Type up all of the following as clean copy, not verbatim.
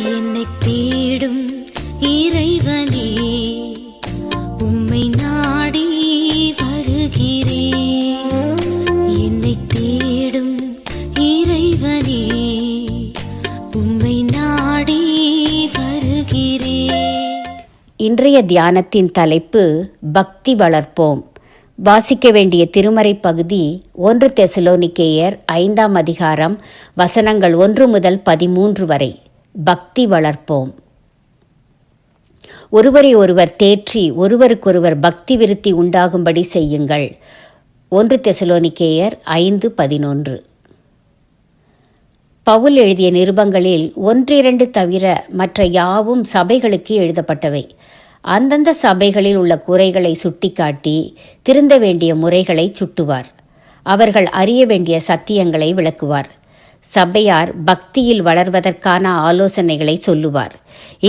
என்னை தேடும் இறைவனே, உம்மை நாடி வருகிறேன். என்னை தேடும் இறைவனே, உம்மை நாடி வருகிறேன். இன்றைய தியானத்தின் தலைப்பு பக்தி வளர்ப்போம். வாசிக்க வேண்டிய திருமறை பகுதி 1 தெசலோனிக்கேயர் 5ஆம் அதிகாரம் வசனங்கள் 1 முதல் 13 வரை. பக்தி வளர்ப்போம். ஒருவரை ஒருவர் தேற்றி ஒருவருக்கொருவர் பக்தி விருத்தி உண்டாகும்படி செய்யுங்கள். 1 தெசலோனிக்கேயர் 5:11. பவுல் எழுதிய நிருபங்களில் 1-2 தவிர மற்ற யாவும் சபைகளுக்கு எழுதப்பட்டவை. அந்தந்த சபைகளில் உள்ள குறைகளை சுட்டிக்காட்டி திருந்த வேண்டிய முறைகளை சுட்டுவார். அவர்கள் அறிய வேண்டிய சத்தியங்களை விளக்குவார். சபையார் பக்தியில் வளர்வதற்கான ஆலோசனைகளை சொல்லுவார்.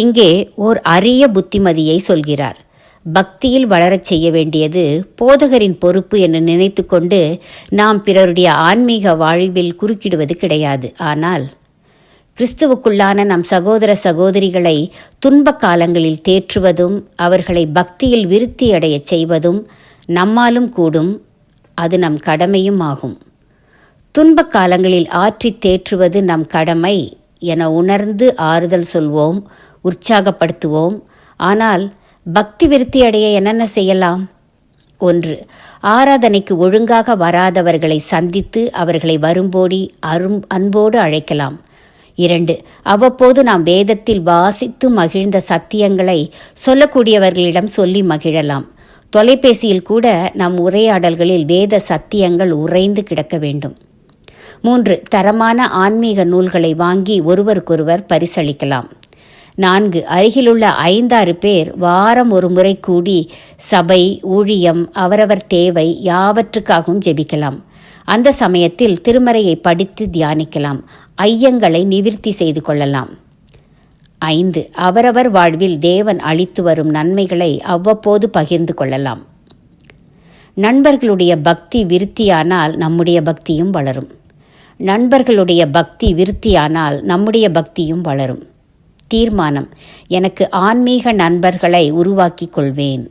இங்கே ஓர் அரிய புத்திமதியை சொல்கிறார். பக்தியில் வளரச் செய்ய வேண்டியது போதகரின் பொறுப்பு என்று நினைத்து கொண்டு நாம் பிறருடைய ஆன்மீக வாழ்வில் குறுக்கிடுவது கிடையாது. ஆனால் கிறிஸ்துவுக்குள்ளான நம் சகோதர சகோதரிகளை துன்ப காலங்களில் தேற்றுவதும் அவர்களை பக்தியில் விருத்தியடையச் செய்வதும் நம்மாலும் கூடும். அது நம் கடமையும் ஆகும். துன்ப காலங்களில் ஆற்றி தேற்றுவது நம் கடமை என உணர்ந்து ஆறுதல் சொல்வோம், உற்சாகப்படுத்துவோம். ஆனால் பக்தி விருத்தியடைய என்னென்ன செய்யலாம்? 1. ஆராதனைக்கு ஒழுங்காக வராதவர்களை சந்தித்து அவர்களை வரும்போடி அன்போடு அழைக்கலாம். 2. அவ்வப்போது நாம் வேதத்தில் வாசித்து மகிழ்ந்த சத்தியங்களை சொல்லக்கூடியவர்களிடம் சொல்லி மகிழலாம். தொலைபேசியில் கூட நம் உரையாடல்களில் வேத சத்தியங்கள் உறைந்து கிடக்க வேண்டும். 3. தரமான ஆன்மீக நூல்களை வாங்கி ஒருவருக்கொருவர் பரிசளிக்கலாம். 4. அருகிலுள்ள 5-6 பேர் வாரம் ஒரு முறை கூடி சபை, ஊழியம், அவரவர் தேவை யாவற்றுக்காகவும் ஜெபிக்கலாம். அந்த சமயத்தில் திருமறையை படித்து தியானிக்கலாம். ஐயங்களை நிவிர்த்தி செய்து கொள்ளலாம். 5. அவரவர் வாழ்வில் தேவன் அளித்து வரும் நன்மைகளை அவ்வப்போது பகிர்ந்து கொள்ளலாம். நண்பர்களுடைய பக்தி விருத்தியானால் நம்முடைய பக்தியும் வளரும். நண்பர்களுடைய பக்தி விருத்தியானால் நம்முடைய பக்தியும் வளரும். தீர்மானம்: எனக்கு ஆன்மீக நண்பர்களை உருவாக்கிக் கொள்வேன்.